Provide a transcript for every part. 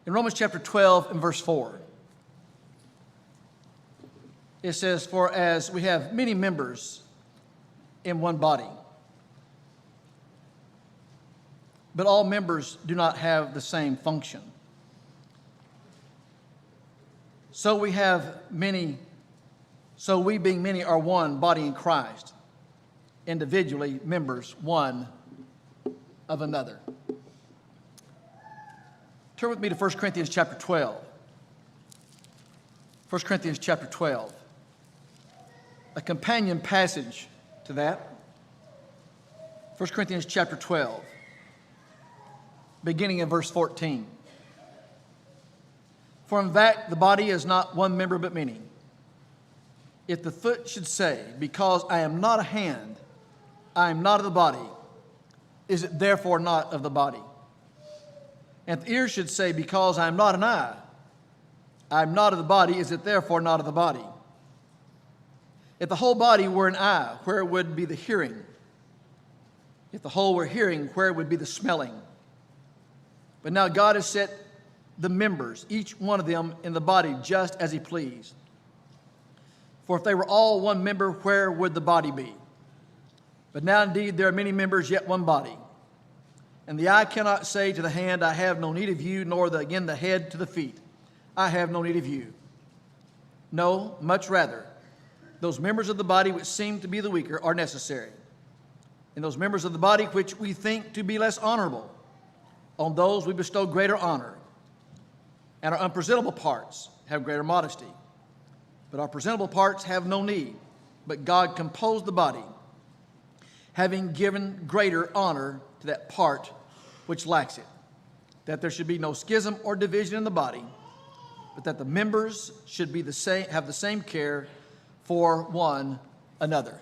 In Romans chapter 12 and verse 4, it says, "For as we have many members in one body, but all members do not have the same function. So we being many are one body in Christ, individually members one of another." Turn with me to 1 Corinthians chapter 12. 1 Corinthians chapter 12. A companion passage to that. 1 Corinthians chapter 12, beginning in verse 14. "For in fact, the body is not one member but many. If the foot should say, 'Because I am not a hand, I am not of the body,' is it therefore not of the body? And if the ear should say, 'Because I am not an eye, I am not of the body,' is it therefore not of the body? If the whole body were an eye, where would be the hearing? If the whole were hearing, where would be the smelling? But now God has set the members, each one of them, in the body just as he pleased. For if they were all one member, where would the body be? But now indeed there are many members, yet one body. And the eye cannot say to the hand, 'I have no need of you,' nor again the head to the feet, 'I have no need of you.' No, much rather, those members of the body which seem to be the weaker are necessary. And those members of the body which we think to be less honorable, on those we bestow greater honor. And our unpresentable parts have greater modesty. But our presentable parts have no need. But God composed the body, having given greater honor to that part which lacks it, that there should be no schism or division in the body, but that the members should be have the same care for one another."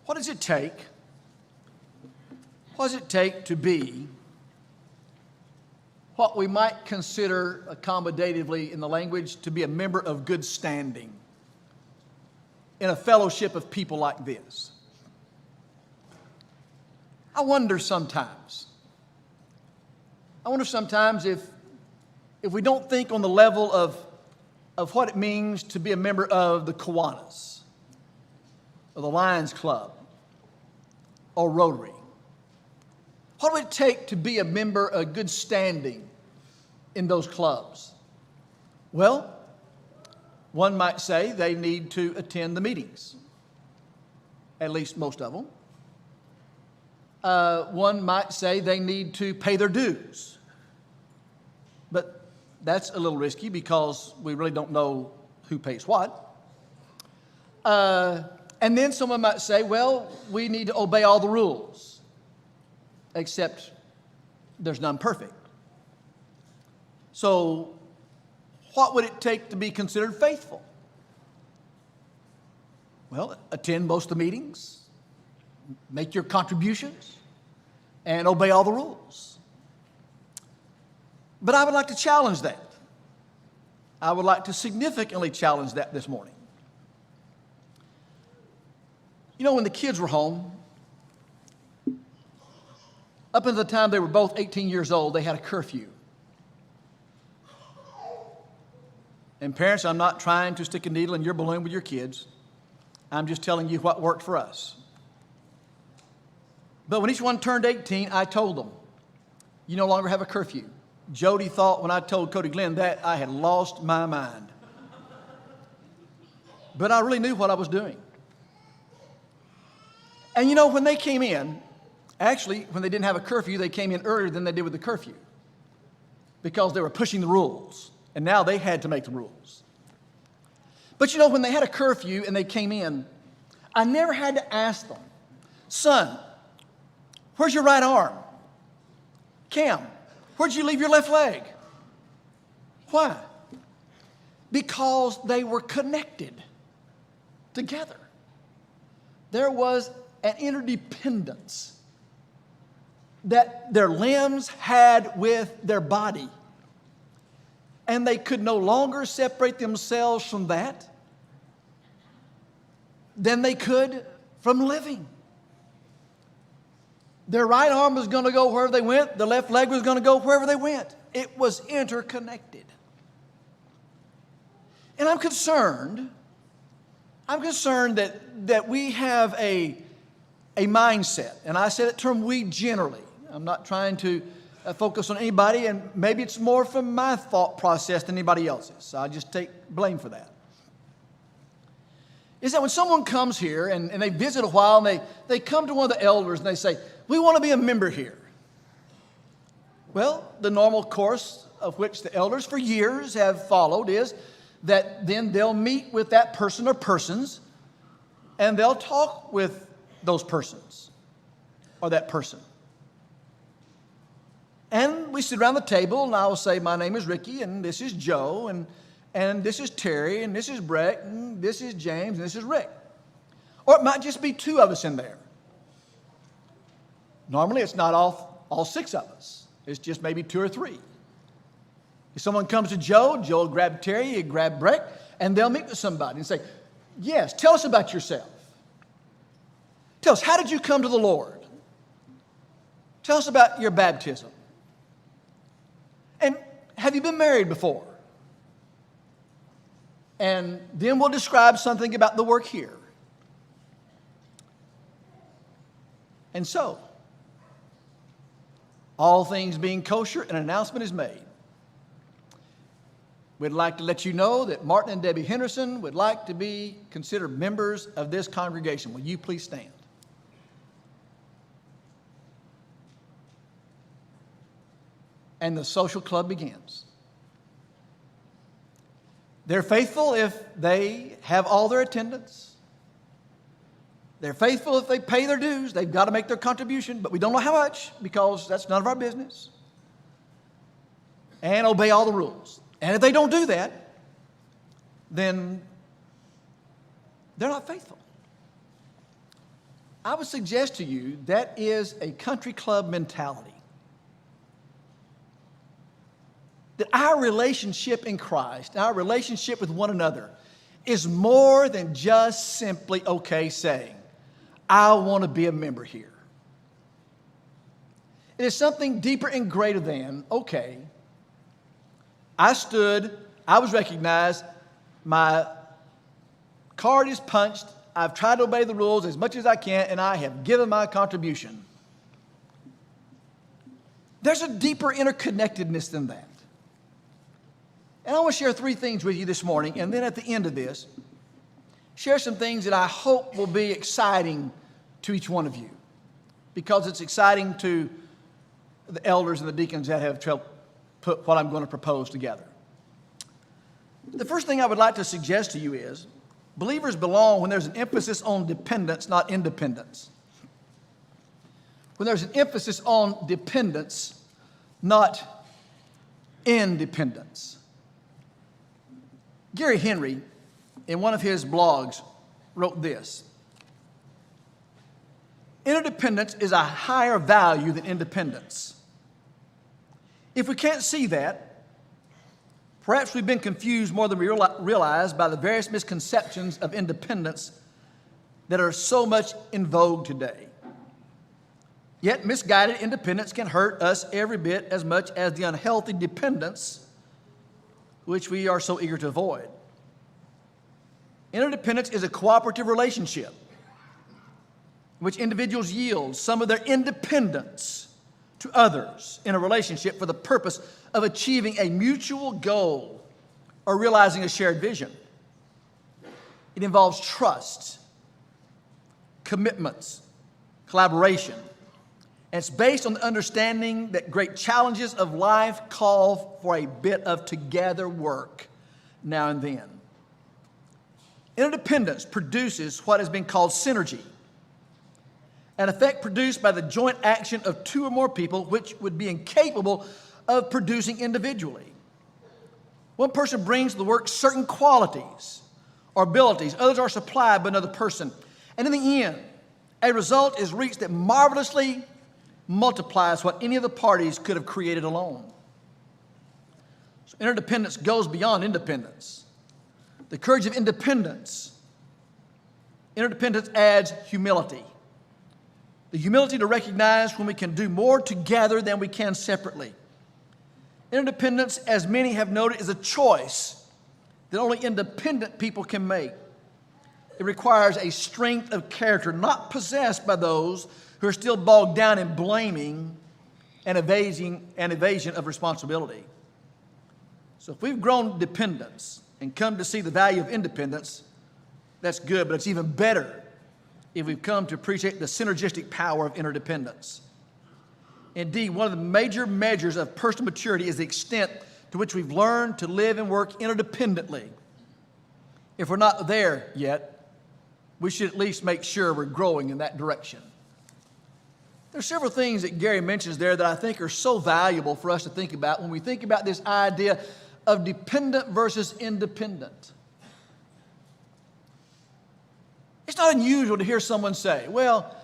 What does it take? What does it take to be what we might consider accommodatively in the language to be a member of good standing in a fellowship of people like this? I wonder sometimes if we don't think on the level of what it means to be a member of the Kiwanis, or the Lions Club, or Rotary. What would it take to be a member of good standing in those clubs? Well, one might say they need to attend the meetings, at least most of them. One might say they need to pay their dues. But that's a little risky because we really don't know who pays what. And then someone might say, well, we need to obey all the rules, except there's none perfect. So what would it take to be considered faithful? Well, attend most of the meetings, make your contributions, and obey all the rules. But I would like to challenge that. I would like to significantly challenge that this morning. You know, when the kids were home, up until the time they were both 18 years old, they had a curfew. And parents, I'm not trying to stick a needle in your balloon with your kids. I'm just telling you what worked for us. But when each one turned 18, I told them, you no longer have a curfew. Jody thought when I told Cody Glenn that I had lost my mind. But I really knew what I was doing. And you know, when they came in, actually, when they didn't have a curfew, they came in earlier than they did with the curfew because they were pushing the rules. And now they had to make the rules. But you know, when they had a curfew and they came in, I never had to ask them, son, where's your right arm? Cam, where'd you leave your left leg? Why? Because they were connected together. There was an interdependence that their limbs had with their body. And they could no longer separate themselves from that than they could from living. Their right arm was going to go wherever they went. The left leg was going to go wherever they went. It was interconnected. And I'm concerned that we have a mindset. And I say that term we generally. I'm not trying to focus on anybody, and maybe it's more from my thought process than anybody else's. So I just take blame for that. Is that when someone comes here and they visit a while and they come to one of the elders and they say, we want to be a member here. Well, the normal course of which the elders for years have followed is that then they'll meet with that person or persons and they'll talk with those persons or that person. And we sit around the table and I will say, my name is Rickie and this is Joe and this is Terry and this is Brett and this is James and this is Rick. Or it might just be two of us in there. Normally it's not all six of us. It's just maybe two or three. If someone comes to Joe, Joe will grab Terry, he'll grab Brett, and they'll meet with somebody and say, yes, tell us about yourself. Tell us, how did you come to the Lord? Tell us about your baptism. And have you been married before? And then we'll describe something about the work here. And so, all things being kosher, an announcement is made. We'd like to let you know that Martin and Debbie Henderson would like to be considered members of this congregation. Will you please stand? And the social club begins. They're faithful if they have all their attendance. They're faithful if they pay their dues. They've got to make their contribution, but we don't know how much because that's none of our business. And obey all the rules. And if they don't do that, then they're not faithful. I would suggest to you that is a country club mentality. That our relationship in Christ, our relationship with one another, is more than just simply saying, I want to be a member here. It is something deeper and greater than, I was recognized, my card is punched, I've tried to obey the rules as much as I can, and I have given my contribution. There's a deeper interconnectedness than that. And I want to share three things with you this morning, and then at the end of this, share some things that I hope will be exciting to each one of you, because it's exciting to the elders and the deacons that have put what I'm going to propose together. The first thing I would like to suggest to you is believers belong when there's an emphasis on dependence, not independence. When there's an emphasis on dependence, not independence. Gary Henry, in one of his blogs, wrote this: interdependence is a higher value than independence. If we can't see that, perhaps we've been confused more than we realize by the various misconceptions of independence that are so much in vogue today. Yet misguided independence can hurt us every bit as much as the unhealthy dependence which we are so eager to avoid. Interdependence is a cooperative relationship in which individuals yield some of their independence to others in a relationship for the purpose of achieving a mutual goal or realizing a shared vision. It involves trust, commitments, collaboration, and it's based on the understanding that great challenges of life call for a bit of together work now and then. Interdependence produces what has been called synergy, an effect produced by the joint action of two or more people which would be incapable of producing individually. One person brings to the work certain qualities or abilities, others are supplied by another person, and in the end, a result is reached that marvelously multiplies what any of the parties could have created alone. So interdependence goes beyond independence. The courage of independence. Interdependence adds humility. The humility to recognize when we can do more together than we can separately. Interdependence, as many have noted, is a choice that only independent people can make. It requires a strength of character not possessed by those who are still bogged down in blaming and evasion of responsibility. So if we've grown dependence and come to see the value of independence, that's good, but it's even better if we've come to appreciate the synergistic power of interdependence. Indeed, one of the major measures of personal maturity is the extent to which we've learned to live and work interdependently. If we're not there yet, we should at least make sure we're growing in that direction. There's several things that Gary mentions there that I think are so valuable for us to think about when we think about this idea of dependent versus independent. It's not unusual to hear someone say, well,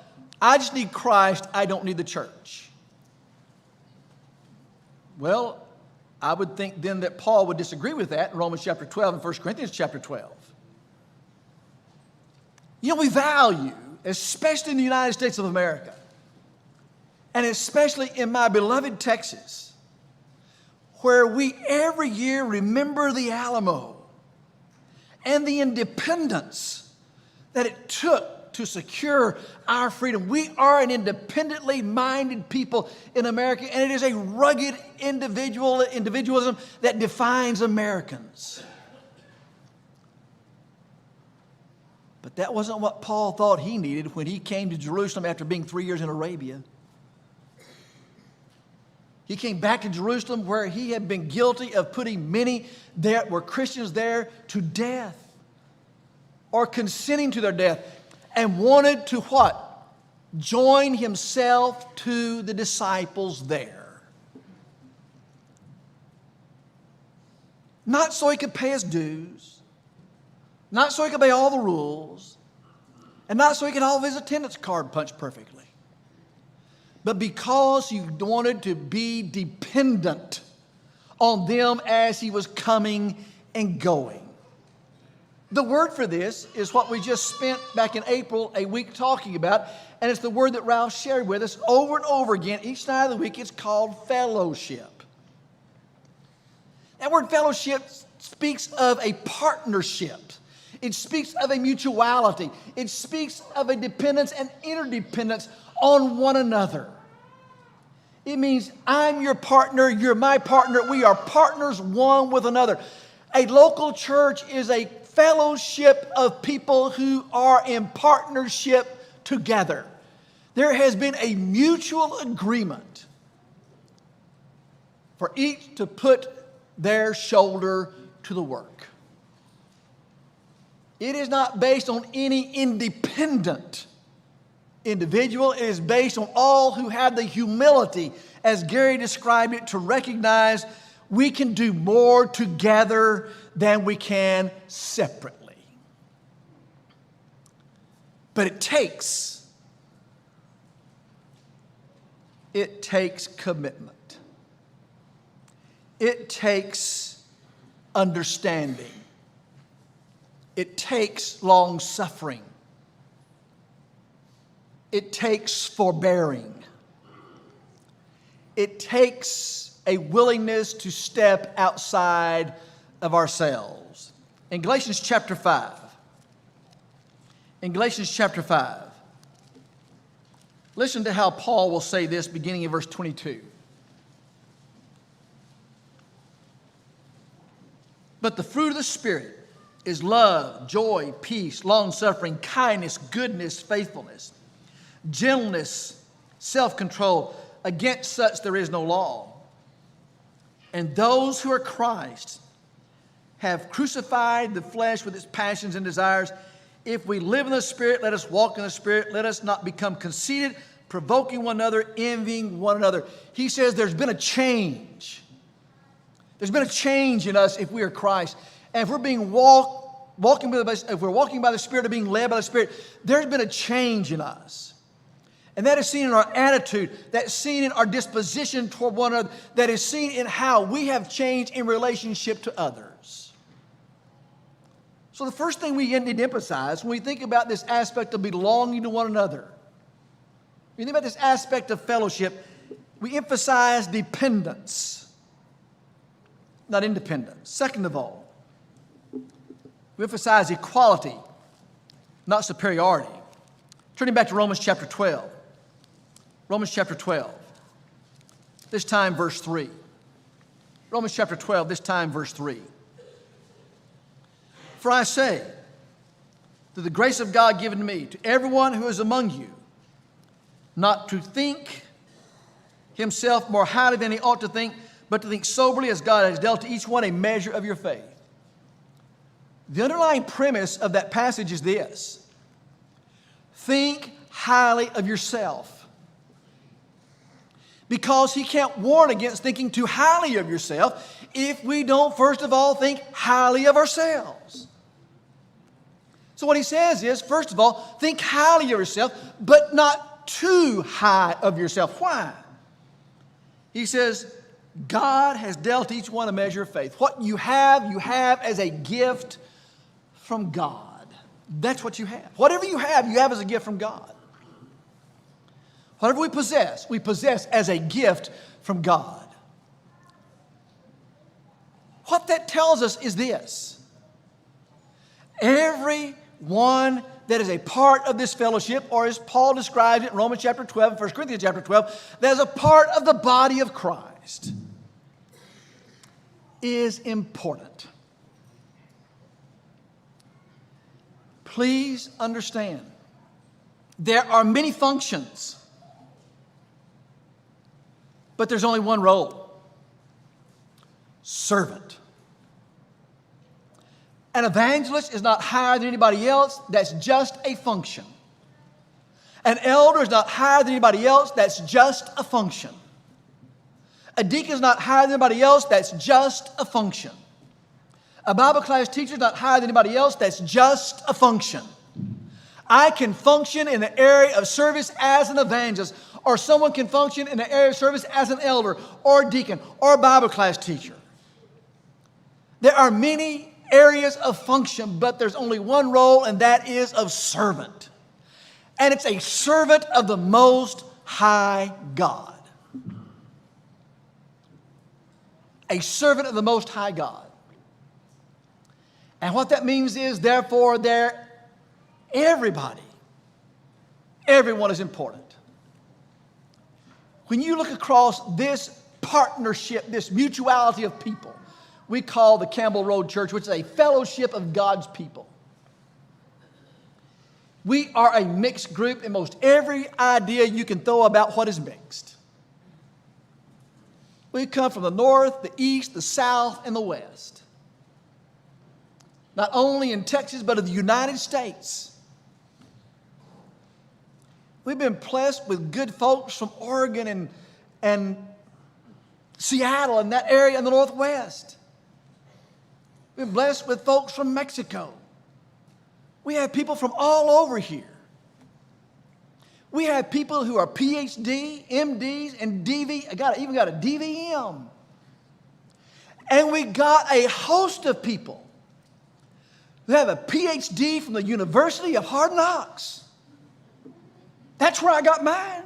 I just need Christ, I don't need the church. Well, I would think then that Paul would disagree with that in Romans chapter 12 and 1 Corinthians chapter 12. You know, we value, especially in the United States of America, and especially in my beloved Texas, where we every year remember the Alamo and the independence that it took to secure our freedom. We are an independently minded people in America, and it is a rugged individualism that defines Americans. But that wasn't what Paul thought he needed when he came to Jerusalem after being 3 years in Arabia. He came back to Jerusalem where he had been guilty of putting many that were Christians there to death, or consenting to their death, and wanted to what? Join himself to the disciples there. Not so he could pay his dues, not so he could obey all the rules, and not so he could have his attendance card punched perfectly, but because he wanted to be dependent on them as he was coming and going. The word for this is what we just spent back in April a week talking about, and it's the word that Ralph shared with us over and over again each night of the week. It's called fellowship. That word fellowship speaks of a partnership. It speaks of a mutuality. It speaks of a dependence and interdependence on one another. It means I'm your partner, you're my partner. We are partners one with another. A local church is a fellowship of people who are in partnership together. There has been a mutual agreement for each to put their shoulder to the work. It is not based on any independent individual. It is based on all who have the humility, as Gary described it, to recognize we can do more together than we can separately. But it takes commitment. It takes understanding. It takes long suffering. It takes forbearing. It takes a willingness to step outside of ourselves. In Galatians chapter 5, listen to how Paul will say this beginning in verse 22. But the fruit of the Spirit is love, joy, peace, long-suffering, kindness, goodness, faithfulness, gentleness, self-control. Against such there is no law. And those who are Christ have crucified the flesh with its passions and desires. If we live in the Spirit, let us walk in the Spirit. Let us not become conceited, provoking one another, envying one another. He says there's been a change. There's been a change in us if we are Christ. And if we're being walking by the Spirit or being led by the Spirit, there's been a change in us. And that is seen in our attitude, that's seen in our disposition toward one another, that is seen in how we have changed in relationship to others. So the first thing we need to emphasize when we think about this aspect of belonging to one another When you think about this aspect of fellowship, we emphasize dependence, not independence. Second of all, we emphasize equality, not superiority. Turning back to Romans chapter 12. Romans chapter 12. This time verse 3. Romans chapter 12, this time verse 3. For I say, through the grace of God given to me, to everyone who is among you, not to think himself more highly than he ought to think, but to think soberly as God has dealt to each one a measure of your faith. The underlying premise of that passage is this: think highly of yourself. Because he can't warn against thinking too highly of yourself if we don't first of all think highly of ourselves. So what he says is, first of all, think highly of yourself, but not too high of yourself. Why? He says, God has dealt each one a measure of faith. What you have as a gift from God. That's what you have. Whatever you have as a gift from God. Whatever we possess as a gift from God. What that tells us is this: everyone that is a part of this fellowship, or as Paul describes it in Romans chapter 12, 1 Corinthians chapter 12, that is a part of the body of Christ, is important. Please understand, there are many functions, but there's only one role: servant. An evangelist is not higher than anybody else. That's just a function. An elder is not higher than anybody else. That's just a function. A deacon is not higher than anybody else. That's just a function. A Bible class teacher is not higher than anybody else. That's just a function. I can function in the area of service as an evangelist, or someone can function in the area of service as an elder or a deacon or a Bible class teacher. There are many areas of function, but there's only one role, and that is of servant. And it's a servant of the Most High God. A servant of the Most High God. And what that means is, therefore, everyone is important. When you look across this partnership, this mutuality of people, we call the Campbell Road Church, which is a fellowship of God's people. We are a mixed group in most every idea you can throw about what is mixed. We come from the north, the east, the south, and the west. Not only in Texas, but in the United States. We've been blessed with good folks from Oregon and Seattle and that area in the Northwest. We've been blessed with folks from Mexico. We have people from all over here. We have people who are PhD, MDs, and even got a DVM. And we got a host of people who have a PhD from the University of Hard Knocks. That's where I got mine.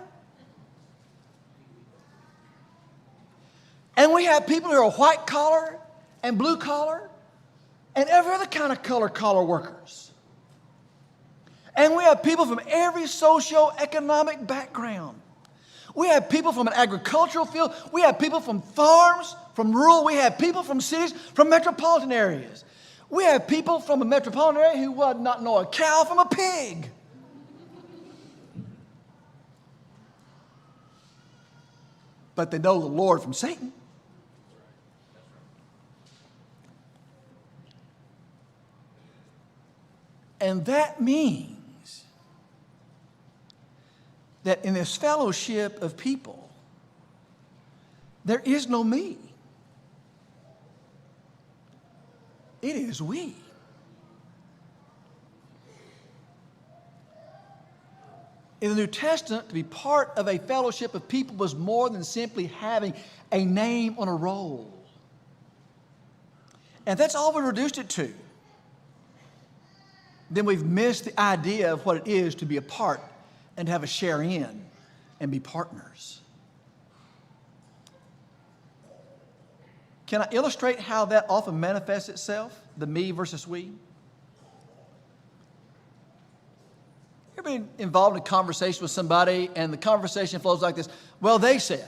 And we have people who are white collar and blue collar and every other kind of collar workers. And we have people from every socio-economic background. We have people from an agricultural field. We have people from farms, from rural. We have people from cities, from metropolitan areas. We have people from a metropolitan area who would not know a cow from a pig. But they know the Lord from Satan. And that means that in this fellowship of people, there is no me. It is we. In the New Testament, to be part of a fellowship of people was more than simply having a name on a roll. And that's all we reduced it to. Then we've missed the idea of what it is to be a part and to have a share in and be partners. Can I illustrate how that often manifests itself, the me versus we? You ever been involved in a conversation with somebody and the conversation flows like this? Well, they said.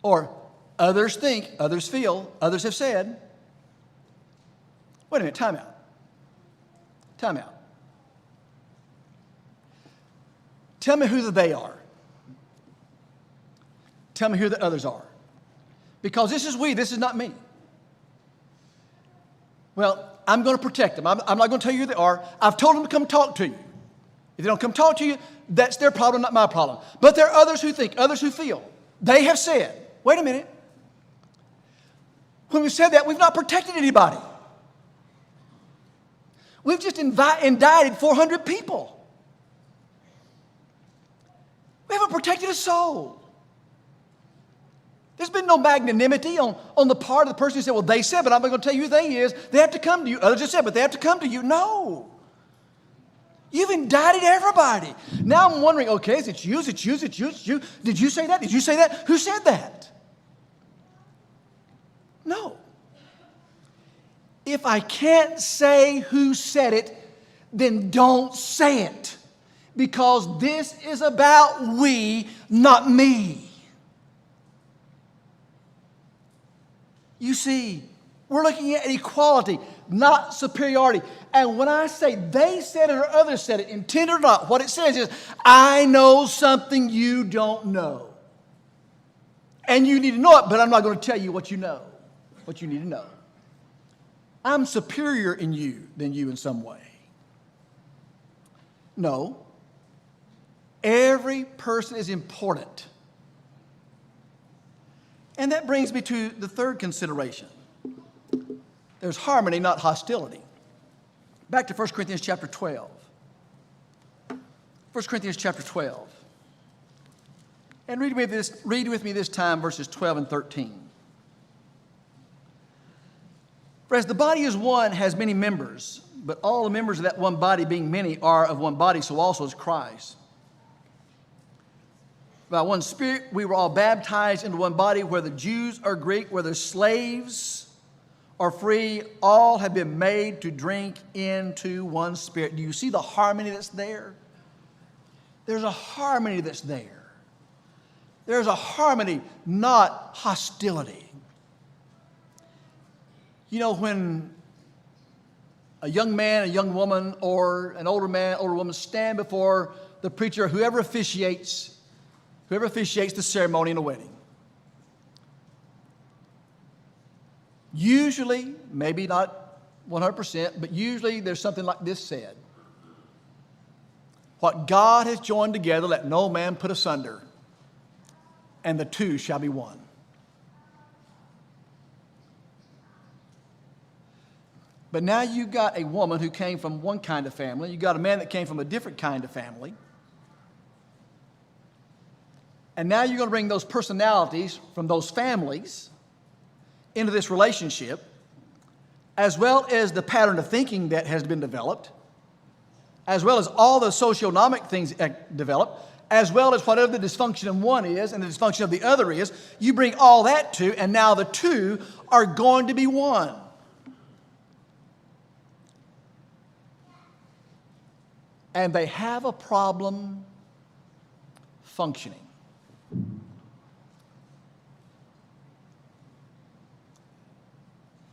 Or others think, others feel, others have said. Wait a minute, time out. Time out. Tell me who the they are. Tell me who the others are. Because this is we, this is not me. Well, I'm going to protect them. I'm not going to tell you who they are. I've told them to come talk to you. If they don't come talk to you, that's their problem, not my problem. But there are others who think, others who feel. They have said, wait a minute. When we said that, we've not protected anybody. We've just indicted 400 people. We haven't protected a soul. There's been no magnanimity on the part of the person who said, well, they said, but I'm not going to tell you who they is. They have to come to you. Others just said, but they have to come to you. No. You've indicted everybody. Now I'm wondering, okay, is it you? Is it you? Is it you? Is it you? Did you say that? Did you say that? Who said that? No. If I can't say who said it, then don't say it. Because this is about we, not me. You see, we're looking at equality, not superiority. And when I say they said it or others said it, intended or not, what it says is, I know something you don't know. And you need to know it, but I'm not going to tell you what you know, what you need to know. I'm superior in you than you in some way. No. Every person is important. And that brings me to the third consideration. There's harmony, not hostility. Back to 1 Corinthians chapter 12. 1 Corinthians chapter 12. And read with me this time verses 12 and 13. For as the body is one, has many members, but all the members of that one body, being many, are of one body, so also is Christ. By one Spirit we were all baptized into one body, whether Jews or Greek, whether slaves or free, all have been made to drink into one Spirit. Do you see the harmony that's there? There's a harmony that's there. There's a harmony, not hostility. You know, when a young man, a young woman, or an older man, older woman stand before the preacher, whoever officiates the ceremony in a wedding. Usually, maybe not 100%, but usually there's something like this said. What God has joined together, let no man put asunder, and the two shall be one. But now you've got a woman who came from one kind of family. You've got a man that came from a different kind of family. And now you're going to bring those personalities from those families into this relationship, as well as the pattern of thinking that has been developed, as well as all the socioeconomic things that develop, as well as whatever the dysfunction of one is and the dysfunction of the other is. You bring all that to, and now the two are going to be one. And they have a problem functioning.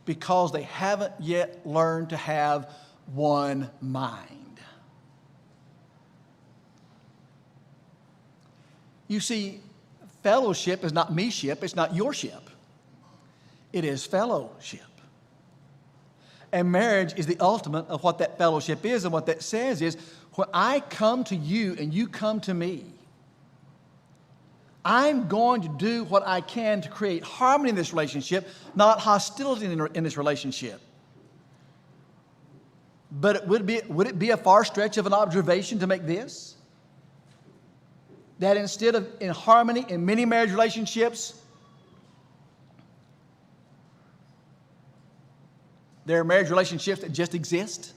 Because they haven't yet learned to have one mind. You see, fellowship is not me-ship, it's not your-ship. It is fellowship. And marriage is the ultimate of what that fellowship is, and what that says is, when I come to you and you come to me, I'm going to do what I can to create harmony in this relationship, not hostility in this relationship. But would it be a far stretch of an observation to make this? That instead of in harmony in many marriage relationships, there are marriage relationships that just exist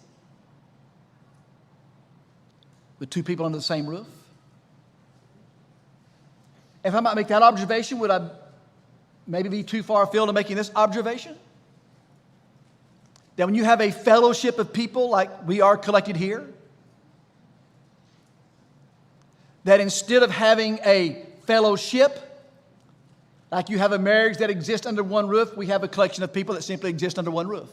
with two people under the same roof? If I might make that observation, would I maybe be too far afield in making this observation? That when you have a fellowship of people like we are collected here, that instead of having a fellowship, like you have a marriage that exists under one roof, we have a collection of people that simply exist under one roof.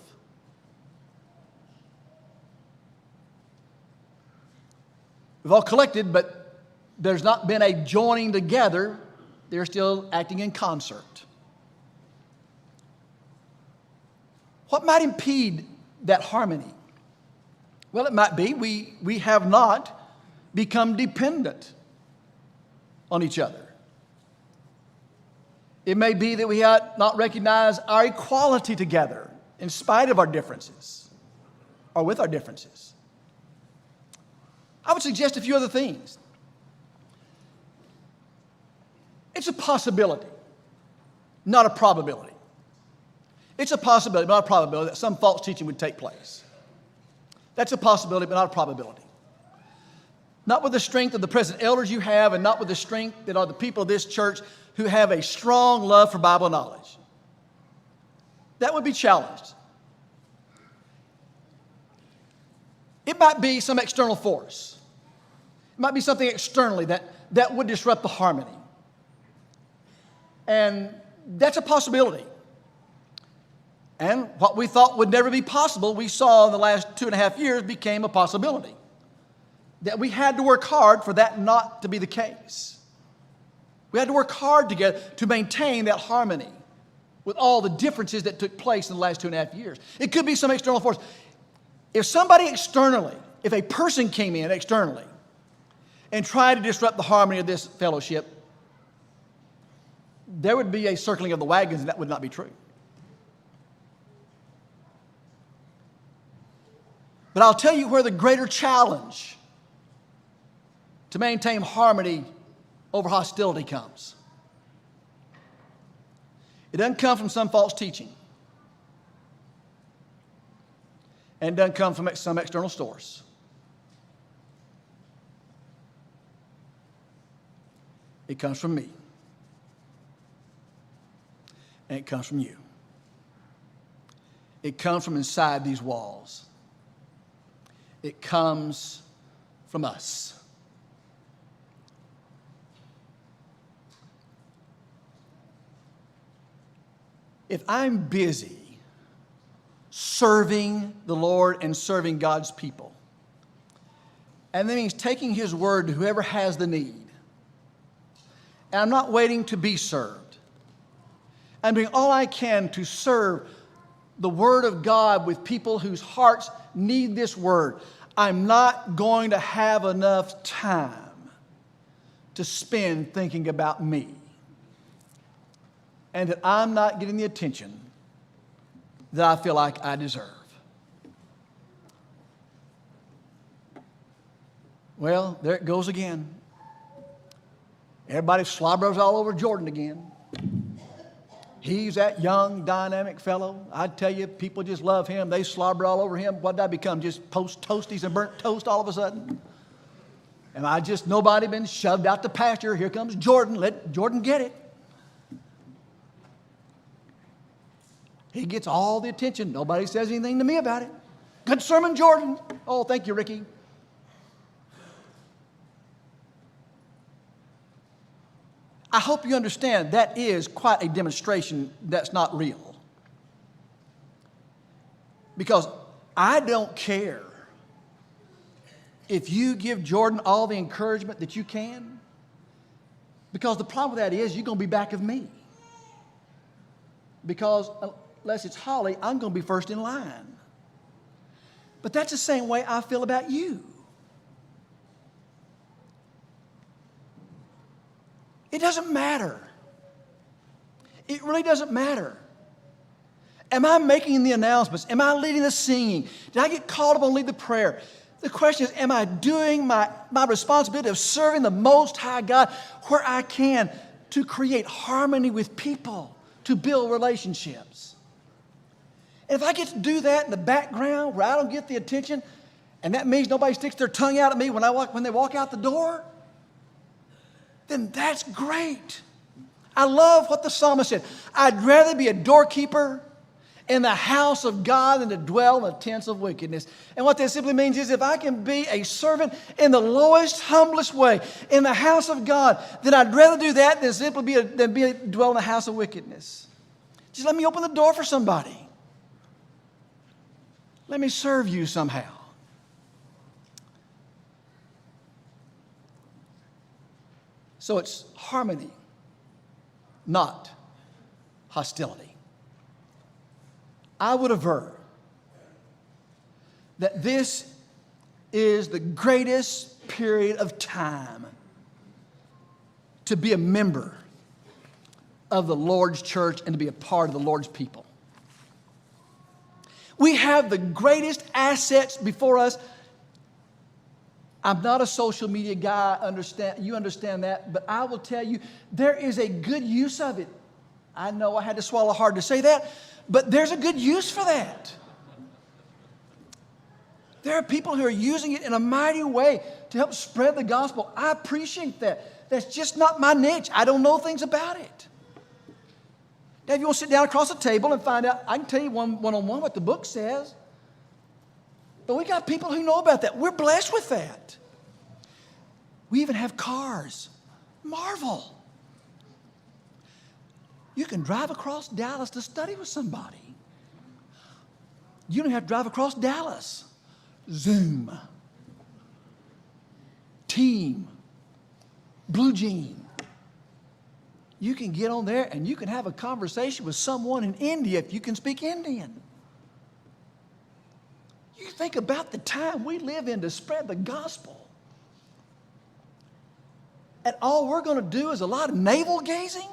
We've all collected, but there's not been a joining together. They're still acting in concert. What might impede that harmony? Well, it might be we have not become dependent on each other. It may be that we have not recognized our equality together in spite of our differences or with our differences. I would suggest a few other things. It's a possibility, not a probability. It's a possibility, but not a probability, that some false teaching would take place. That's a possibility, but not a probability. Not with the strength of the present elders you have, and not with the strength that are the people of this church who have a strong love for Bible knowledge. That would be challenged. It might be some external force. It might be something externally that would disrupt the harmony. And that's a possibility. And what we thought would never be possible, we saw in the last 2.5 years became a possibility. That we had to work hard for that not to be the case. We had to work hard together to maintain that harmony with all the differences that took place in the last 2.5 years. It could be some external force. If somebody externally, if a person came in externally and tried to disrupt the harmony of this fellowship, there would be a circling of the wagons, and that would not be true. But I'll tell you where the greater challenge to maintain harmony over hostility comes. It doesn't come from some false teaching. And it doesn't come from some external source. It comes from me. And it comes from you. It comes from inside these walls. It comes from us. If I'm busy serving the Lord and serving God's people, and that means taking His word to whoever has the need, and I'm not waiting to be served, I'm doing all I can to serve the Word of God with people whose hearts need this Word, I'm not going to have enough time to spend thinking about me. And that I'm not getting the attention that I feel like I deserve. Well, there it goes again. Everybody slobbers all over Jordan again. He's that young, dynamic fellow. I tell you, people just love him. They slobber all over him. What did I become? Just post toasties and burnt toast all of a sudden? Am I just nobody been shoved out the pasture? Here comes Jordan. Let Jordan get it. He gets all the attention. Nobody says anything to me about it. Good sermon, Jordan. Oh, thank you, Rickie. I hope you understand that is quite a demonstration that's not real. Because I don't care if you give Jordan all the encouragement that you can, because the problem with that is you're going to be back of me. Because unless it's Holly, I'm going to be first in line. But that's the same way I feel about you. It doesn't matter. It really doesn't matter. Am I making the announcements? Am I leading the singing? Did I get called upon to lead the prayer? The question is, am I doing my responsibility of serving the Most High God where I can to create harmony with people, to build relationships? And if I get to do that in the background where I don't get the attention, and that means nobody sticks their tongue out at me when they walk out the door, then that's great. I love what the psalmist said. I'd rather be a doorkeeper in the house of God than to dwell in the tents of wickedness. And what that simply means is if I can be a servant in the lowest, humblest way in the house of God, then I'd rather do that than simply dwell in the house of wickedness. Just let me open the door for somebody. Let me serve you somehow. So it's harmony, not hostility. I would aver that this is the greatest period of time to be a member of the Lord's church and to be a part of the Lord's people. We have the greatest assets before us. I'm not a social media guy, you understand that, but I will tell you, there is a good use of it. I know I had to swallow hard to say that, but there's a good use for that. There are people who are using it in a mighty way to help spread the gospel. I appreciate that. That's just not my niche. I don't know things about it. Now, if you want to sit down across the table and find out, I can tell you one-on-one what the book says. But we got people who know about that. We're blessed with that. We even have cars. Marvel. You can drive across Dallas to study with somebody. You don't have to drive across Dallas. Zoom. Team. Blue Jean. You can get on there and you can have a conversation with someone in India if you can speak Indian. You think about the time we live in to spread the gospel. And all we're going to do is a lot of navel gazing?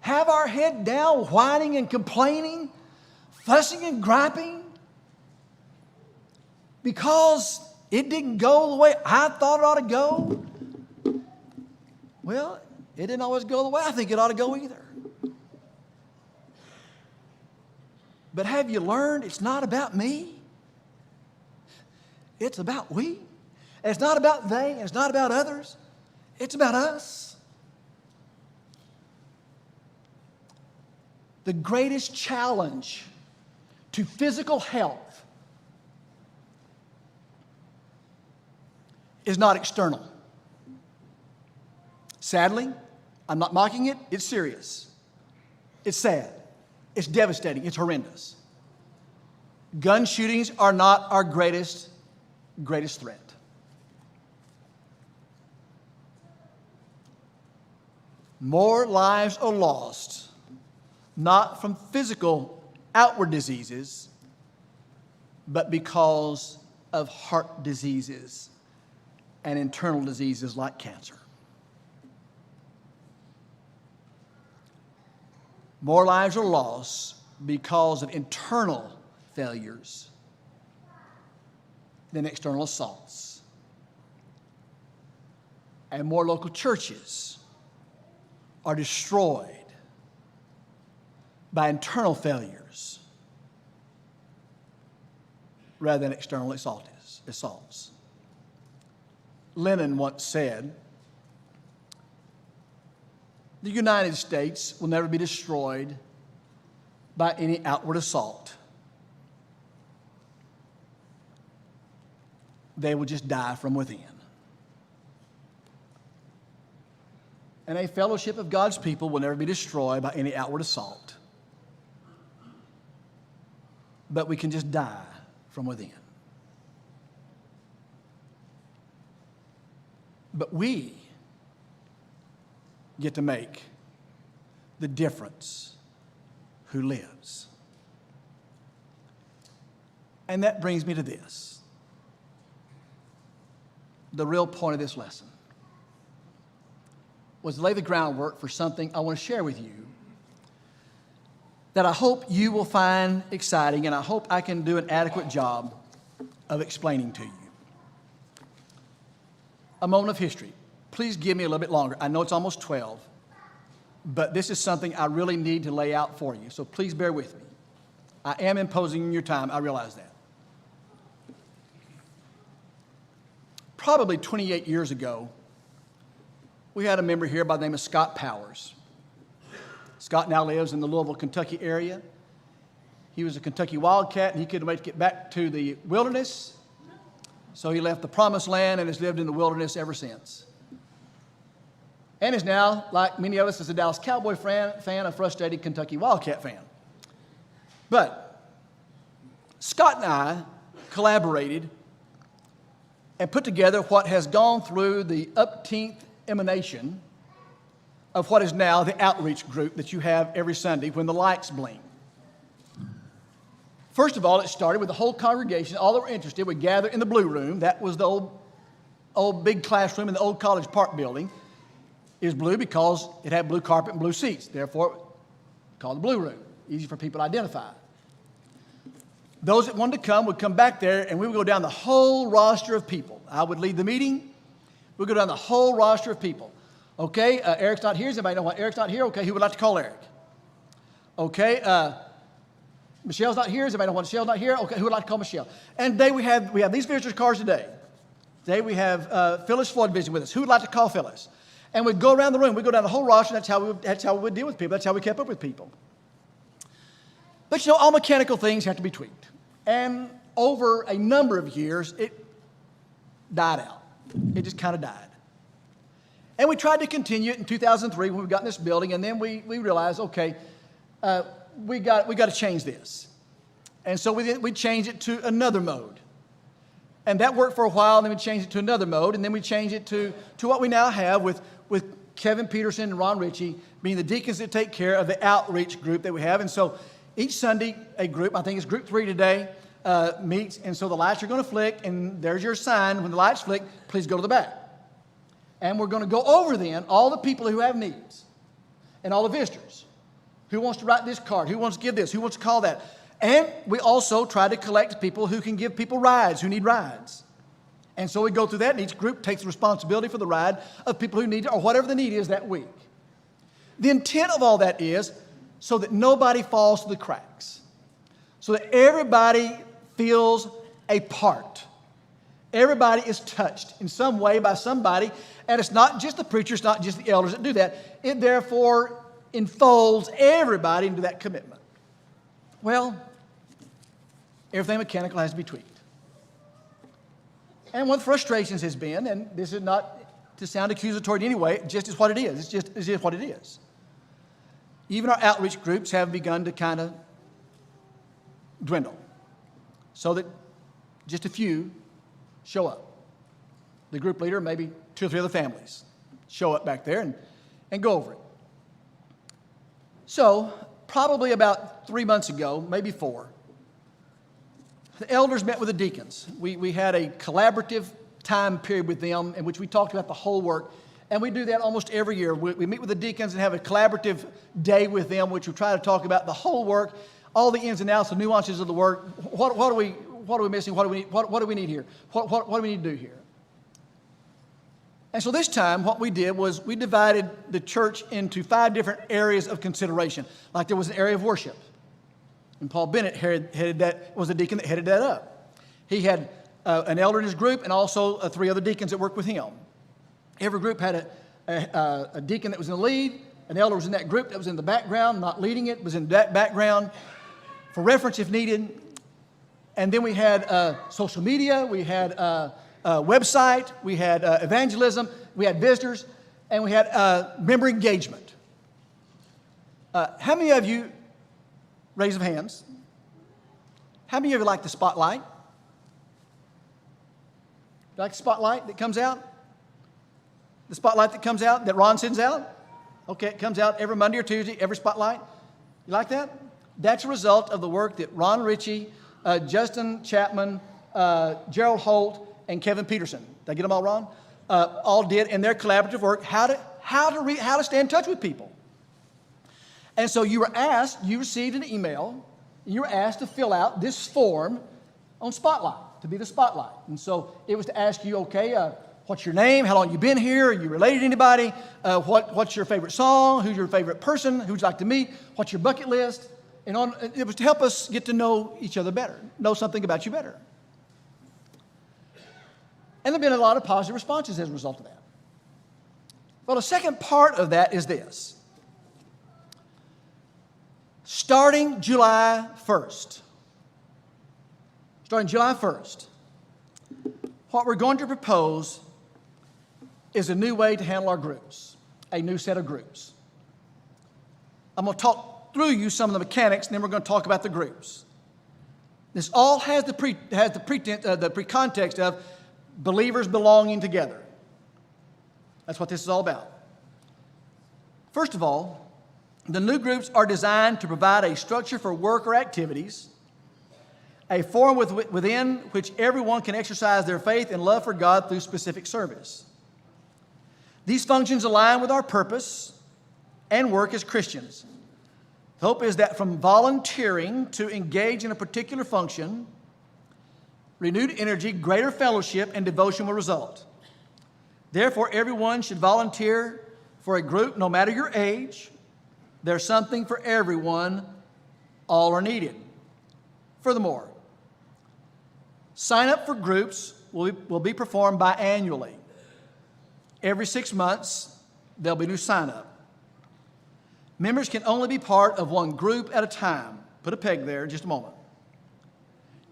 Have our head down, whining and complaining, fussing and griping because it didn't go the way I thought it ought to go? Well, it didn't always go the way I think it ought to go either. But have you learned it's not about me? It's about we. It's not about they. It's not about others. It's about us. The greatest challenge to physical health is not external. Sadly, I'm not mocking it. It's serious. It's sad. It's devastating. It's horrendous. Gun shootings are not our greatest threat. More lives are lost, not from physical outward diseases, but because of heart diseases and internal diseases like cancer. More lives are lost because of internal failures than external assaults. And more local churches are destroyed by internal failures rather than external assaults. Lenin once said, "The United States will never be destroyed by any outward assault. They will just die from within." And a fellowship of God's people will never be destroyed by any outward assault. But we can just die from within. But we get to make the difference who lives. And that brings me to this. The real point of this lesson was to lay the groundwork for something I want to share with you that I hope you will find exciting, and I hope I can do an adequate job of explaining to you. A moment of history. Please give me a little bit longer. I know it's almost 12, but this is something I really need to lay out for you, so please bear with me. I am imposing on your time, I realize that. Probably 28 years ago, we had a member here by the name of Scott Powers. Scott now lives in the Louisville, Kentucky area. He was a Kentucky Wildcat, and he couldn't wait to get back to the wilderness. So he left the promised land and has lived in the wilderness ever since. And is now, like many of us, as a Dallas Cowboy fan, a frustrated Kentucky Wildcat fan. But Scott and I collaborated and put together what has gone through the upteenth emanation of what is now the outreach group that you have every Sunday when the lights blink. First of all, it started with the whole congregation, all that were interested, would gather in the blue room. That was the old big classroom in the old College Park building. It was blue because it had blue carpet and blue seats. Therefore, called the blue room. Easy for people to identify. Those that wanted to come would come back there, and we would go down the whole roster of people. I would lead the meeting. We'd go down the whole roster of people. Okay, Eric's not here. Does anybody know why Eric's not here? Okay, who would like to call Eric? Okay, Michelle's not here. Does anybody know why Michelle's not here? Okay, who would like to call Michelle? And today we have these visitors' cards today. Today we have Phyllis Floyd visiting with us. Who would like to call Phyllis? And we'd go around the room. We'd go down the whole roster. That's how we would deal with people. That's how we kept up with people. But you know, all mechanical things have to be tweaked. And over a number of years, it died out. It just kind of died. And we tried to continue it in 2003 when we got in this building, and then we realized, okay, we got to change this. And so we changed it to another mode. And that worked for a while, and then we changed it to another mode, and then we changed it to what we now have with Kevin Peterson and Ron Rickie being the deacons that take care of the outreach group that we have. And so each Sunday, a group, I think it's group 3 today, meets, and so the lights are going to flick, and there's your sign. When the lights flick, please go to the back. And we're going to go over then all the people who have needs and all the visitors. Who wants to write this card? Who wants to give this? Who wants to call that? And we also try to collect people who can give people rides, who need rides. And so we go through that, and each group takes the responsibility for the ride of people who need it, or whatever the need is that week. The intent of all that is so that nobody falls through the cracks, so that everybody feels a part. Everybody is touched in some way by somebody, and it's not just the preachers, it's not just the elders that do that. It therefore enfolds everybody into that commitment. Well, everything mechanical has to be tweaked. And one of the frustrations has been, and this is not to sound accusatory in any way, it just is what it is. It's just what it is. Even our outreach groups have begun to kind of dwindle, so that just a few show up. The group leader, maybe 2 or 3 other families, show up back there and go over it. So, probably about 3 months ago, maybe 4, the elders met with the deacons. We had a collaborative time period with them in which we talked about the whole work. And we do that almost every year. We meet with the deacons and have a collaborative day with them, which we try to talk about the whole work, all the ins and outs, the nuances of the work. What are we missing? What do we need here? What do we need to do here? And so this time, what we did was we divided the church into 5 different areas of consideration. Like there was an area of worship. And Paul Bennett headed that, was the deacon that headed that up. He had an elder in his group and also 3 other deacons that worked with him. Every group had a deacon that was in the lead. An elder was in that group that was in the background, not leading it, was in that background for reference if needed. And then we had social media, we had website, we had evangelism, we had visitors, and we had member engagement. How many of you, raise of hands, how many of you like the spotlight? You like the spotlight that comes out? The spotlight that comes out, that Ron sends out? Okay, it comes out every Monday or Tuesday, every spotlight. You like that? That's a result of the work that Ron Rickie, Justin Chapman, Gerald Holt, and Kevin Peterson, did I get them all wrong? All did in their collaborative work, how to stay in touch with people. And so you received an email, and you were asked to fill out this form on Spotlight, to be the Spotlight. And so it was to ask you, okay, what's your name? How long you been here? Are you related to anybody? What's your favorite song? Who's your favorite person? Who would you like to meet? What's your bucket list? And it was to help us get to know each other better, know something about you better. And there have been a lot of positive responses as a result of that. Well, the second part of that is this. Starting July 1st, what we're going to propose is a new way to handle our groups, a new set of groups. I'm going to talk through you some of the mechanics, and then we're going to talk about the groups. This all has the precontext of believers belonging together. That's what this is all about. First of all, the new groups are designed to provide a structure for work or activities, a forum within which everyone can exercise their faith and love for God through specific service. These functions align with our purpose and work as Christians. The hope is that from volunteering to engage in a particular function, renewed energy, greater fellowship, and devotion will result. Therefore, everyone should volunteer for a group, no matter your age. There's something for everyone. All are needed. Furthermore, sign up for groups will be performed biannually. Every 6 months, there'll be new sign up. Members can only be part of one group at a time. Put a peg there in just a moment.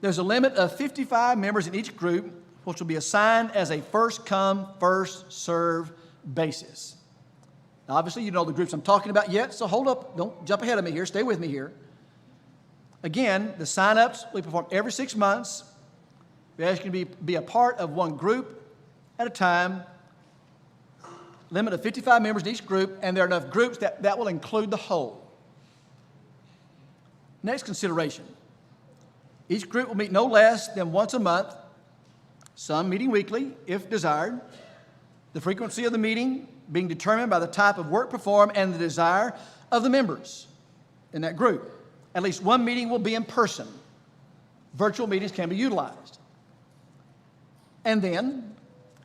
There's a limit of 55 members in each group, which will be assigned as a first-come, first-served basis. Now, obviously, you know the groups I'm talking about yet, so hold up. Don't jump ahead of me here. Stay with me here. Again, the sign-ups will be performed every 6 months. We ask you to be a part of one group at a time. Limit of 55 members in each group, and there are enough groups that will include the whole. Next consideration. Each group will meet no less than once a month, some meeting weekly, if desired. The frequency of the meeting being determined by the type of work performed and the desire of the members in that group. At least one meeting will be in person. Virtual meetings can be utilized. And then,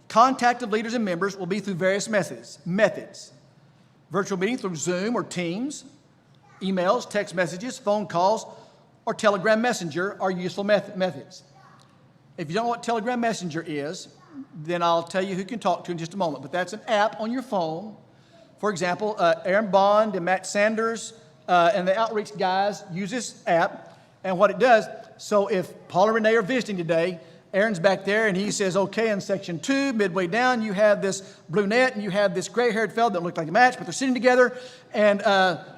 contact of leaders and members will be through various methods. Virtual meeting through Zoom or Teams, emails, text messages, phone calls, or Telegram Messenger are useful methods. If you don't know what Telegram Messenger is, then I'll tell you who you can talk to in just a moment. But that's an app on your phone. For example, Aaron Bond and Matt Sanders and the outreach guys use this app. And what it does, so if Paul and Renee are visiting today, Aaron's back there and he says, okay, in section 2, midway down, you have this brunette and you have this gray-haired fellow that look like a match, but they're sitting together and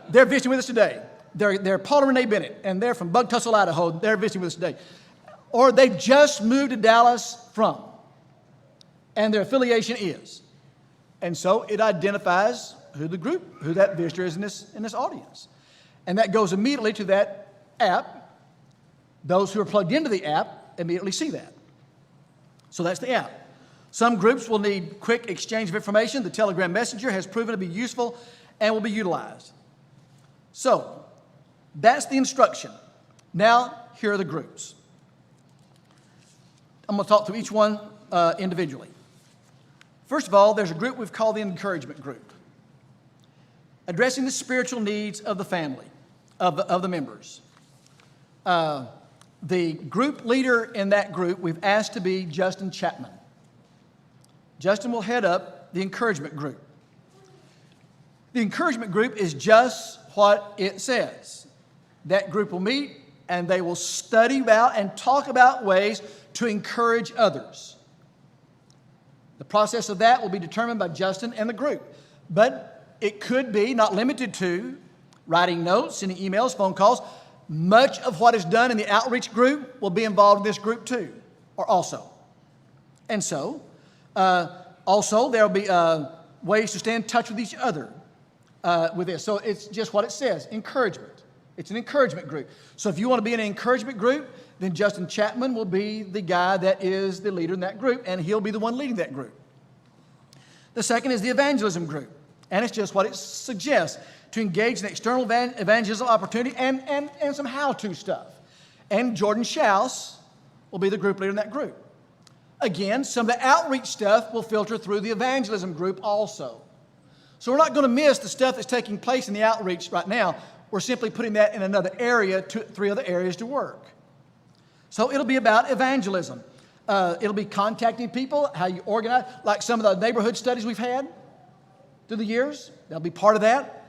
they're visiting with us today. They're Paul and Renee Bennett, and they're from Bug Tussle, Idaho. They're visiting with us today. Or they just moved to Dallas from, and their affiliation is. And so it identifies who that visitor is in this audience. And that goes immediately to that app. Those who are plugged into the app immediately see that. So that's the app. Some groups will need quick exchange of information. The Telegram Messenger has proven to be useful and will be utilized. So that's the instruction. Now, here are the groups. I'm going to talk through each one individually. First of all, there's a group we've called the encouragement group, addressing the spiritual needs of the family, of the members. The group leader in that group we've asked to be Justin Chapman. Justin will head up the encouragement group. The encouragement group is just what it says. That group will meet and they will study about and talk about ways to encourage others. The process of that will be determined by Justin and the group. But it could be, not limited to, writing notes, sending emails, phone calls. Much of what is done in the outreach group will be involved in this group too, or also. And so, also there will be ways to stay in touch with each other with this. So it's just what it says, encouragement. It's an encouragement group. So if you want to be in an encouragement group, then Justin Chapman will be the guy that is the leader in that group, and he'll be the one leading that group. The second is the evangelism group, and it's just what it suggests, to engage in external evangelism opportunity and some how-to stuff. And Jordan Schaus will be the group leader in that group. Again, some of the outreach stuff will filter through the evangelism group also. So we're not going to miss the stuff that's taking place in the outreach right now. We're simply putting that in another area, 3 other areas to work. So it'll be about evangelism. It'll be contacting people, how you organize, like some of the neighborhood studies we've had. through the years. They'll be part of that.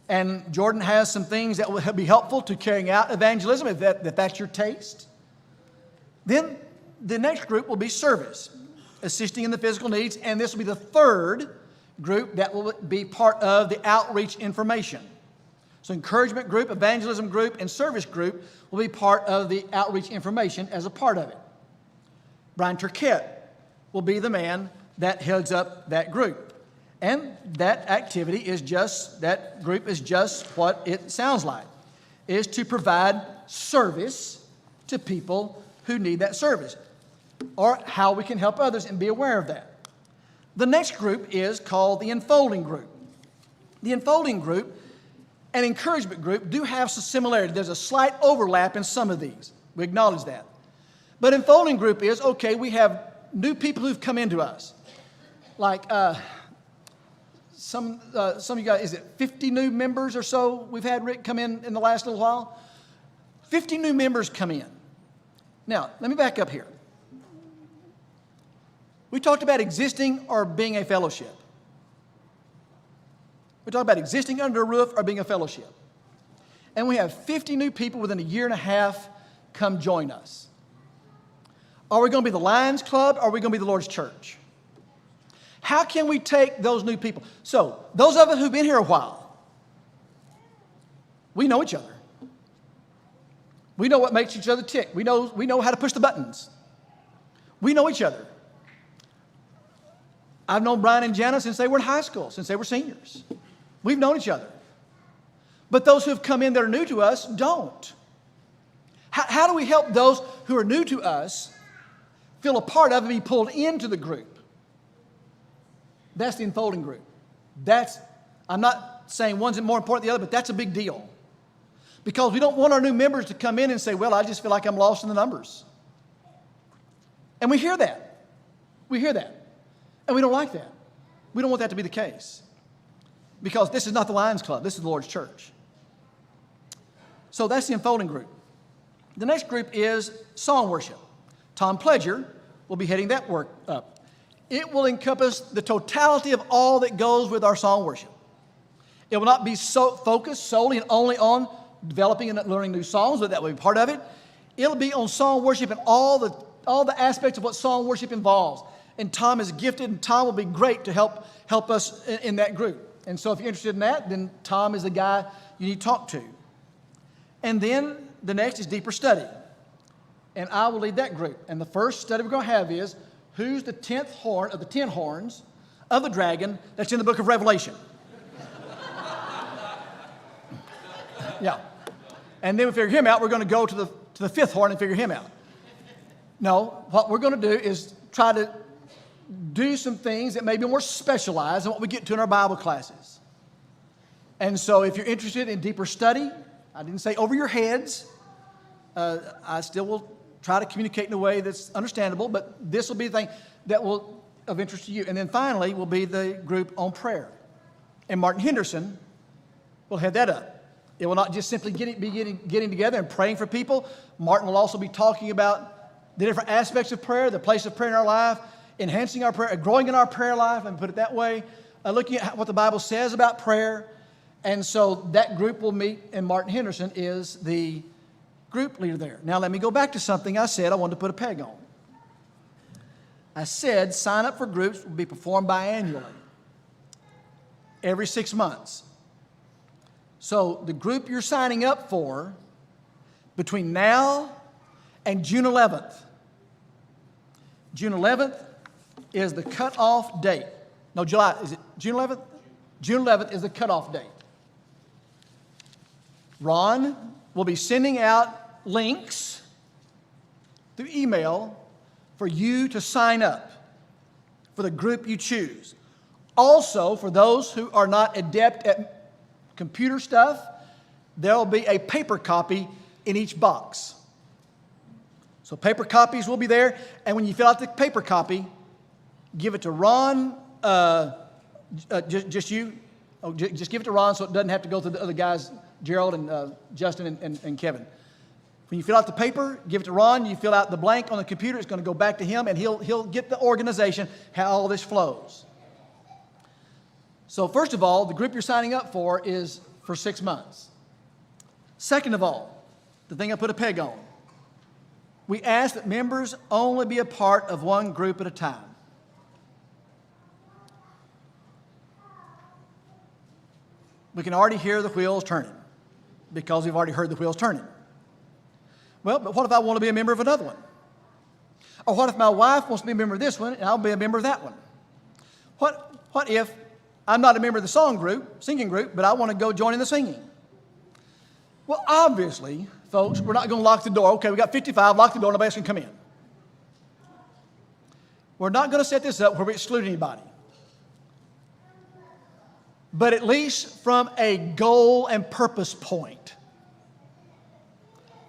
And Jordan has some things that will be helpful to carrying out evangelism, if that's your taste. Then the next group will be service, assisting in the physical needs, and this will be the third group that will be part of the outreach information. So encouragement group, evangelism group, and service group will be part of the outreach information as a part of it. Brian Turquette will be the man that heads up that group. And that activity is just, that group is just what it sounds like, is to provide service to people who need that service, or how we can help others and be aware of that. The next group is called the enfolding group. The enfolding group and encouragement group do have some similarity. There's a slight overlap in some of these. We acknowledge that. But enfolding group is, okay, we have new people who've come into us. Like some of you guys, is it 50 new members or so we've had, Rick, come in the last little while? 50 new members come in. Now, let me back up here. We talked about existing or being a fellowship. We talked about existing under a roof or being a fellowship. And we have 50 new people within a year and a half come join us. Are we going to be the Lions Club or are we going to be the Lord's Church? How can we take those new people? So, those of us who've been here a while, we know each other. We know what makes each other tick. We know how to push the buttons. We know each other. I've known Brian and Jana since they were in high school, since they were seniors. We've known each other. But those who have come in that are new to us don't. How do we help those who are new to us feel a part of and be pulled into the group? That's the enfolding group. I'm not saying one's more important than the other, but that's a big deal. Because we don't want our new members to come in and say, well, I just feel like I'm lost in the numbers. And we hear that. We hear that. And we don't like that. We don't want that to be the case. Because this is not the Lions Club. This is the Lord's Church. So that's the enfolding group. The next group is song worship. Tom Pledger will be heading that work up. It will encompass the totality of all that goes with our song worship. It will not be so focused solely and only on developing and learning new songs, but that will be part of it. It'll be on song worship and all the aspects of what song worship involves. And Tom is gifted, and Tom will be great to help us in that group. And so if you're interested in that, then Tom is the guy you need to talk to. And then the next is deeper study. And I will lead that group. And the first study we're going to have is, who's the 10th horn of the 10 horns of the dragon that's in the book of Revelation? Yeah. And then we figure him out. We're going to go to the 5th horn and figure him out. No, what we're going to do is try to do some things that may be more specialized than what we get to in our Bible classes. And so if you're interested in deeper study, I didn't say over your heads. I still will try to communicate in a way that's understandable, but this will be the thing that will of interest to you. And then finally will be the group on prayer. And Martin Henderson will head that up. It will not just simply getting together and praying for people. Martin will also be talking about the different aspects of prayer, the place of prayer in our life, enhancing our prayer, growing in our prayer life, let me put it that way, looking at what the Bible says about prayer. And so that group will meet, and Martin Henderson is the group leader there. Now let me go back to something I said I wanted to put a peg on. I said sign up for groups will be performed biannually, every 6 months. So the group you're signing up for between now and June 11th. June 11th is the cutoff date. No, July. Is it June 11th? June 11th is the cutoff date. Ron will be sending out links through email for you to sign up for the group you choose. Also, for those who are not adept at computer stuff, there will be a paper copy in each box. So paper copies will be there, and when you fill out the paper copy, give it to Ron, just you. Just give it to Ron so it doesn't have to go to the other guys, Gerald and Justin and Kevin. When you fill out the paper, give it to Ron. You fill out the blank on the computer. It's going to go back to him, and he'll get the organization, how all this flows. So first of all, the group you're signing up for is for 6 months. Second of all, the thing I put a peg on, we ask that members only be a part of one group at a time. We can already hear the wheels turning because we've already heard the wheels turning. Well, but what if I want to be a member of another one? Or what if my wife wants to be a member of this one and I'll be a member of that one? What if I'm not a member of the singing group, but I want to go join in the singing? Well, obviously, folks, we're not going to lock the door. Okay, we got 55, lock the door, nobody else can come in. We're not going to set this up where we exclude anybody. But at least from a goal and purpose point.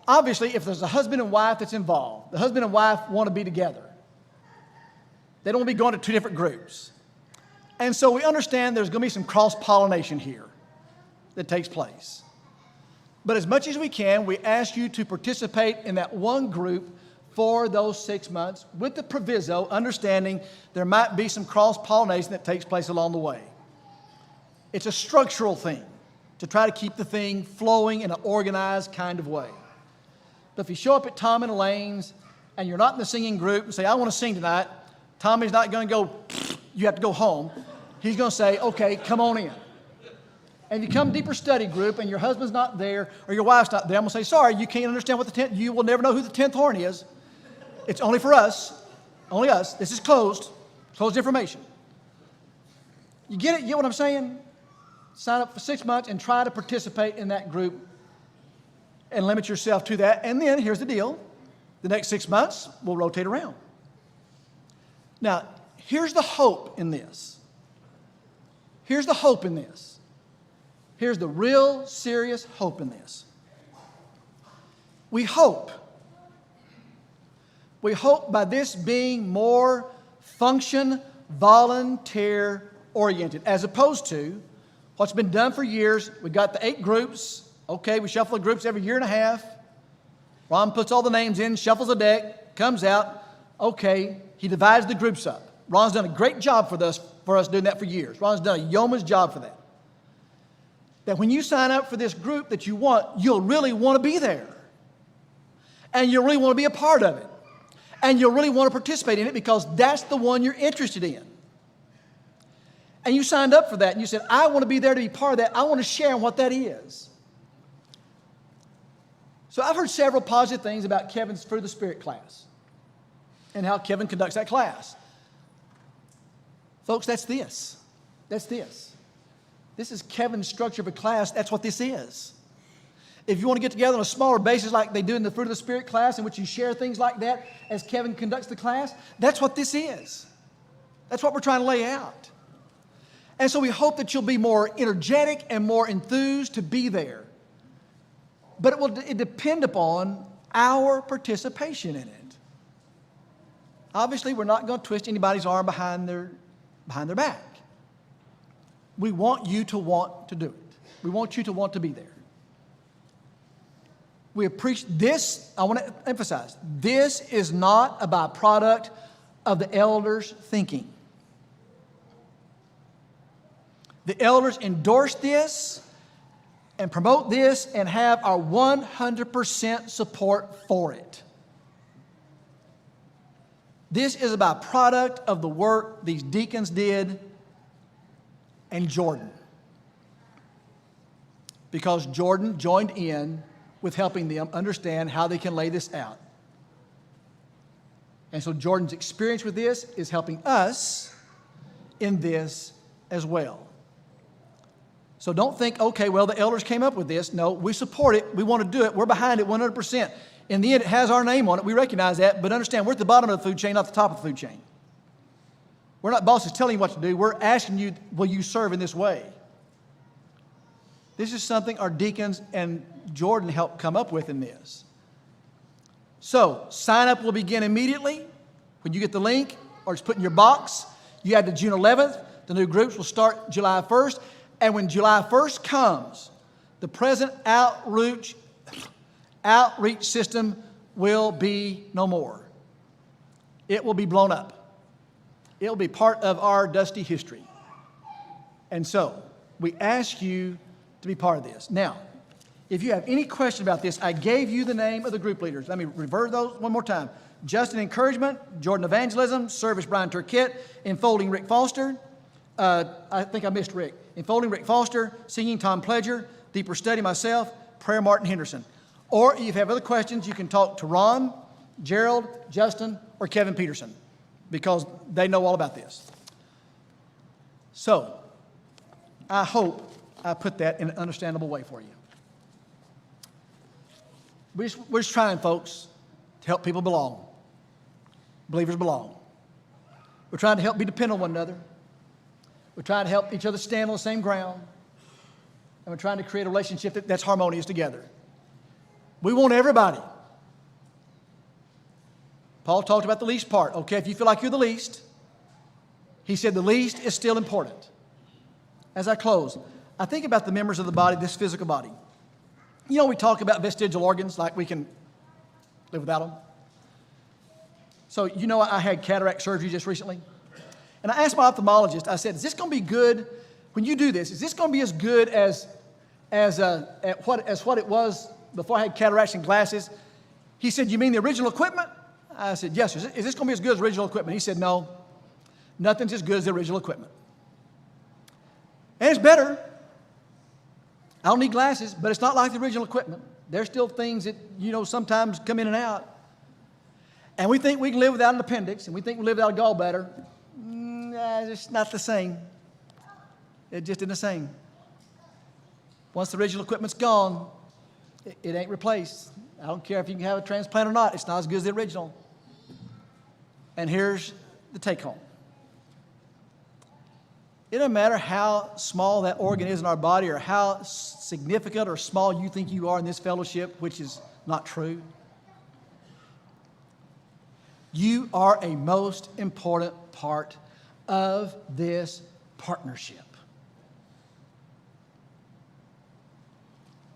Obviously, if there's a husband and wife that's involved, the husband and wife want to be together. They don't want to be going to 2 different groups. And so we understand there's going to be some cross-pollination here that takes place. But as much as we can, we ask you to participate in that one group for those 6 months with the proviso, understanding there might be some cross-pollination that takes place along the way. It's a structural thing to try to keep the thing flowing in an organized kind of way. But if you show up at Tom and Elaine's and you're not in the singing group and say, I want to sing tonight, Tommy's not going to go, you have to go home. He's going to say, okay, come on in. And if you come deeper study group and your husband's not there or your wife's not there, I'm going to say, sorry, you can't understand what the 10th, you will never know who the 10th horn is. It's only for us, only us. This is closed information. You get it? You get what I'm saying? Sign up for 6 months and try to participate in that group and limit yourself to that. And then here's the deal. The next 6 months, we'll rotate around. Now, here's the hope in this. Here's the hope in this. Here's the real serious hope in this. We hope by this being more function, volunteer oriented, as opposed to what's been done for years. We got the 8 groups. Okay, we shuffle the groups every year and a half. Ron puts all the names in, shuffles a deck, comes out. Okay, he divides the groups up. Ron's done a great job for us doing that for years. Ron's done a yeoman's job for that. That when you sign up for this group that you want, you'll really want to be there. And you'll really want to be a part of it. And you'll really want to participate in it because that's the one you're interested in. And you signed up for that and you said, I want to be there to be part of that. I want to share in what that is. So I've heard several positive things about Kevin's Fruit of the Spirit class and how Kevin conducts that class. Folks, that's this. That's this. This is Kevin's structure of a class. That's what this is. If you want to get together on a smaller basis like they do in the Fruit of the Spirit class in which you share things like that as Kevin conducts the class, that's what this is. That's what we're trying to lay out. And so we hope that you'll be more energetic and more enthused to be there. But it will depend upon our participation in it. Obviously, we're not going to twist anybody's arm behind their back. We want you to want to do it. We want you to want to be there. We appreciate this. I want to emphasize, this is not a byproduct of the elders' thinking. The elders endorse this and promote this and have our 100% support for it. This is a byproduct of the work these deacons did and Jordan. Because Jordan joined in with helping them understand how they can lay this out. And so Jordan's experience with this is helping us in this as well. So don't think, okay, well, the elders came up with this. No, we support it. We want to do it. We're behind it 100%. In the end, it has our name on it. We recognize that. But understand, we're at the bottom of the food chain, not the top of the food chain. We're not bosses telling you what to do. We're asking you, will you serve in this way? This is something our deacons and Jordan helped come up with in this. So, sign up will begin immediately. When you get the link, or it's put in your box, you add to June 11th. The new groups will start July 1st. And when July 1st comes, the present outreach system will be no more. It will be blown up. It will be part of our dusty history. And so we ask you to be part of this. Now, if you have any question about this, I gave you the name of the group leaders. Let me revert those one more time. Justin Encouragement, Jordan Evangelism, Service Brian Turkett, Enfolding Rick Foster. I think I missed Rick. Enfolding Rick Foster, Singing Tom Pledger, Deeper Study myself, Prayer Martin Henderson. Or if you have other questions, you can talk to Ron, Gerald, Justin, or Kevin Peterson, because they know all about this. So, I hope I put that in an understandable way for you. We're just trying, folks, to help people belong. Believers belong. We're trying to help be dependent on one another. We're trying to help each other stand on the same ground. And we're trying to create a relationship that's harmonious together. We want everybody. Paul talked about the least part. Okay, if you feel like you're the least, he said the least is still important. As I close, I think about the members of the body, this physical body. You know, we talk about vestigial organs like we can live without them. So, you know, I had cataract surgery just recently. And I asked my ophthalmologist, I said, is this going to be good when you do this? Is this going to be as good as what it was before I had cataracts and glasses? He said, you mean the original equipment? I said, yes. Is this going to be as good as original equipment? He said, no, nothing's as good as the original equipment. And it's better. I don't need glasses, but it's not like the original equipment. There's still things that, you know, sometimes come in and out. And we think we can live without an appendix, and we think we live without a gallbladder. It's not the same. It just isn't the same. Once the original equipment's gone, it ain't replaced. I don't care if you can have a transplant or not. It's not as good as the original. And here's the take home. It doesn't matter how small that organ is in our body or how significant or small you think you are in this fellowship, which is not true. You are a most important part of this partnership.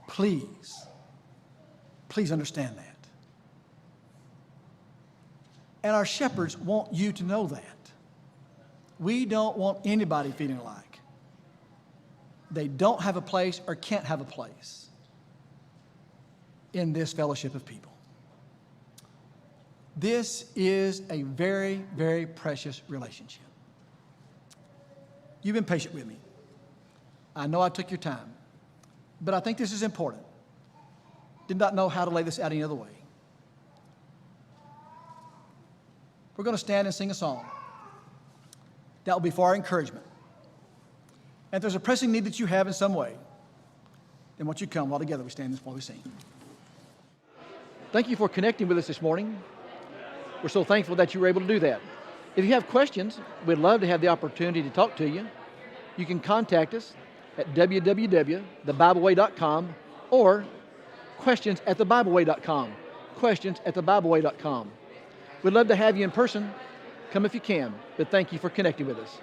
Please understand that. And our shepherds want you to know that. We don't want anybody feeling like they don't have a place or can't have a place in this fellowship of people. This is a very, very precious relationship. You've been patient with me. I know I took your time, but I think this is important. Did not know how to lay this out any other way. We're going to stand and sing a song. That will be for our encouragement. And if there's a pressing need that you have in some way, then won't you come while together we stand while we sing. Thank you for connecting with us this morning. We're so thankful that you were able to do that. If you have questions, we'd love to have the opportunity to talk to you. You can contact us at www.thebibleway.com or questions@thebibleway.com. Questions@thebibleway.com. We'd love to have you in person. Come if you can, but thank you for connecting with us.